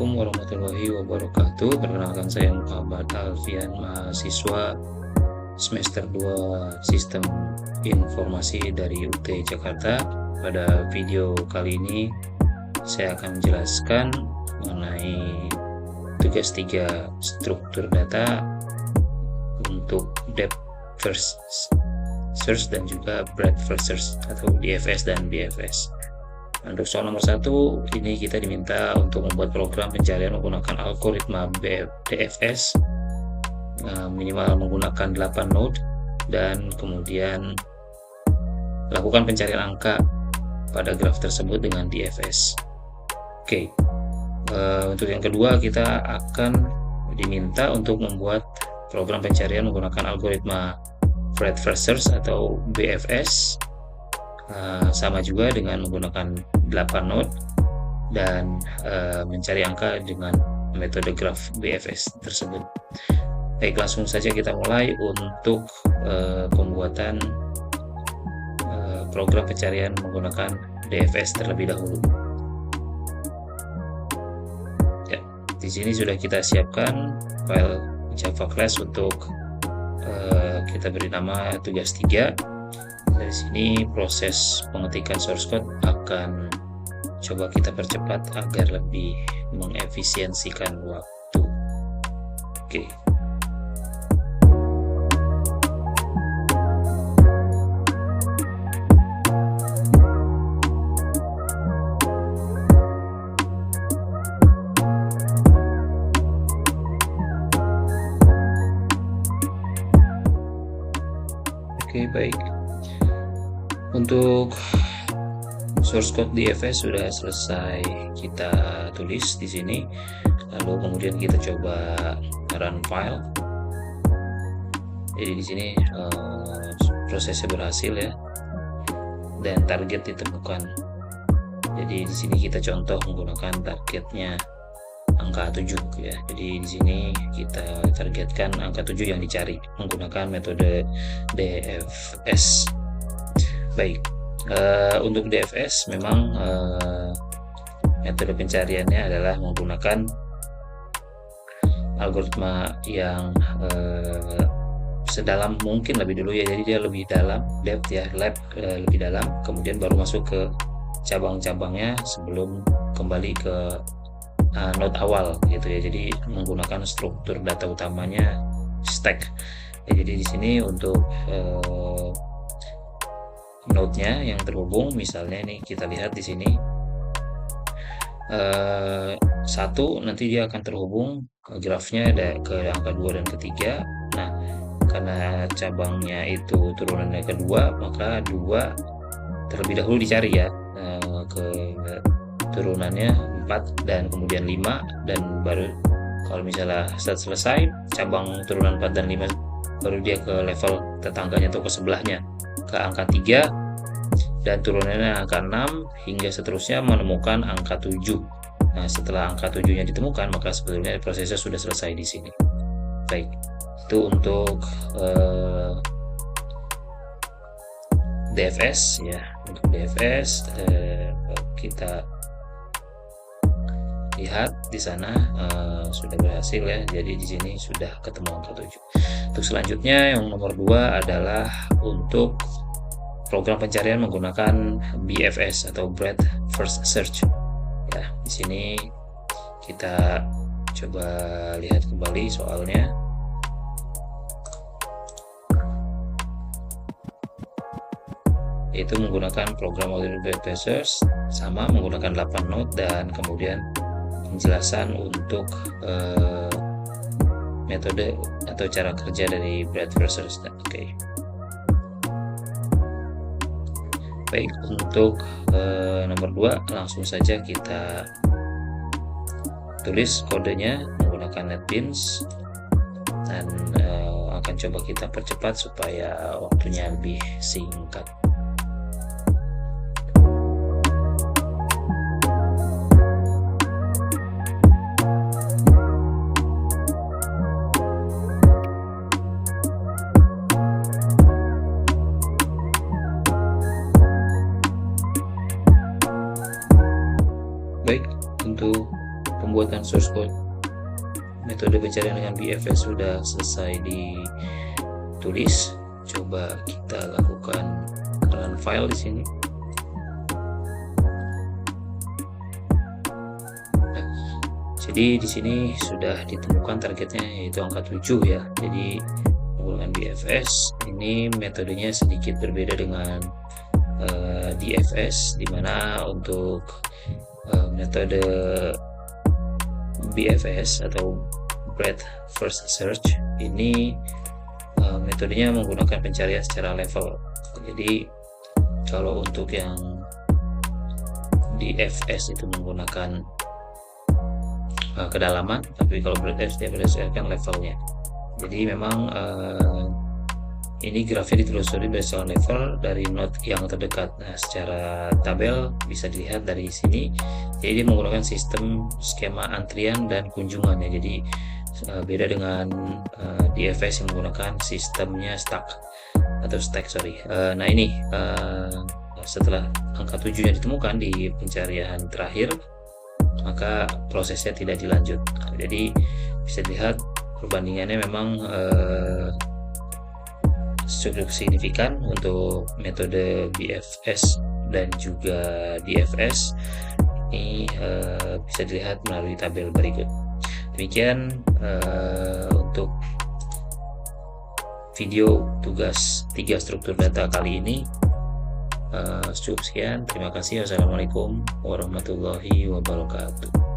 Assalamualaikum warahmatullahi wabarakatuh. Perkenalkan saya Muhammad Alfian, mahasiswa semester 2 Sistem Informasi dari UT Jakarta. Pada video kali ini saya akan menjelaskan mengenai tugas 3 struktur data untuk depth first search dan juga breadth first search atau DFS dan BFS. Untuk soal nomor 1, ini kita diminta untuk membuat program pencarian menggunakan algoritma DFS minimal menggunakan 8 node, dan kemudian lakukan pencarian angka pada graf tersebut dengan DFS. Oke, untuk yang kedua kita akan diminta untuk membuat program pencarian menggunakan algoritma breadth first search atau BFS, sama juga dengan menggunakan 8 node dan mencari angka dengan metode graf BFS tersebut. Baik, langsung saja kita mulai untuk pembuatan program pencarian menggunakan DFS terlebih dahulu. Ya, di sini sudah kita siapkan file Java class untuk kita beri nama tugas 3. Dari sini proses pengetikan source code akan coba kita percepat agar lebih mengefisiensikan waktu. Oke. Oke, baik. Untuk source code DFS sudah selesai kita tulis di sini. Lalu kemudian kita coba run file. Jadi di sini prosesnya berhasil ya, dan target ditemukan. Jadi di sini kita contoh menggunakan targetnya angka 7 ya. Jadi di sini kita targetkan angka 7 yang dicari menggunakan metode DFS. Baik, untuk DFS memang metode pencariannya adalah menggunakan algoritma yang sedalam mungkin lebih dulu ya. Jadi dia lebih dalam, depth ya, lebih dalam, kemudian baru masuk ke cabang-cabangnya sebelum kembali ke node awal gitu ya. Jadi menggunakan struktur data utamanya stack ya. Jadi di sini untuk node-nya yang terhubung, misalnya nih kita lihat di sini 1, nanti dia akan terhubung ke grafnya ada ke angka 2 dan ketiga. Nah, karena cabangnya itu turunannya kedua, maka 2 terlebih dahulu dicari ya, ke turunannya 4 dan kemudian 5, dan baru kalau misalnya selesai cabang turunan 4 dan 5, baru dia ke level tetangganya atau ke sebelahnya, ke angka 3 dan turunannya angka 6 hingga seterusnya menemukan angka 7. Nah, setelah angka 7-nya ditemukan, maka sebetulnya prosesnya sudah selesai di sini. Baik, itu untuk DFS ya. Untuk DFS kita lihat di sana sudah berhasil ya. Jadi di sini sudah ketemu angka 7. Untuk selanjutnya yang nomor 2 adalah untuk program pencarian menggunakan BFS atau breadth first search. Ya, di sini kita coba lihat kembali soalnya. Itu menggunakan program breadth search, sama menggunakan 8 node dan kemudian penjelasan untuk metode atau cara kerja dari breadth first search. Oke. Baik, untuk nomor 2 langsung saja kita tulis kodenya menggunakan NetBeans, dan akan coba kita percepat supaya waktunya lebih singkat. Baik, untuk pembuatan dengan source code metode pencarian dengan BFS sudah selesai ditulis. Coba kita lakukan run file di sini. Nah, jadi di sini sudah ditemukan targetnya, yaitu angka 7 ya. Jadi menggunakan BFS ini metodenya sedikit berbeda dengan DFS, dimana untuk metode BFS atau Breadth First Search ini metodenya menggunakan pencarian secara level. Jadi kalau untuk yang DFS itu menggunakan kedalaman, tapi kalau Breadth berdasarkan levelnya. Jadi memang ini grafnya ditelusuri berdasarkan level dari node yang terdekat. Nah, secara tabel bisa dilihat dari sini. Jadi dia menggunakan sistem skema antrian dan kunjungan ya. Jadi beda dengan DFS yang menggunakan sistemnya stack. Nah ini setelah angka 7 yang ditemukan di pencarian terakhir, maka prosesnya tidak dilanjut. Jadi bisa dilihat perbandingannya memang cukup signifikan untuk metode BFS dan juga DFS. Ini bisa dilihat melalui tabel berikut. Demikian untuk video tugas 3 struktur data kali ini. Cukup sekian. Terima kasih. Wassalamualaikum warahmatullahi wabarakatuh.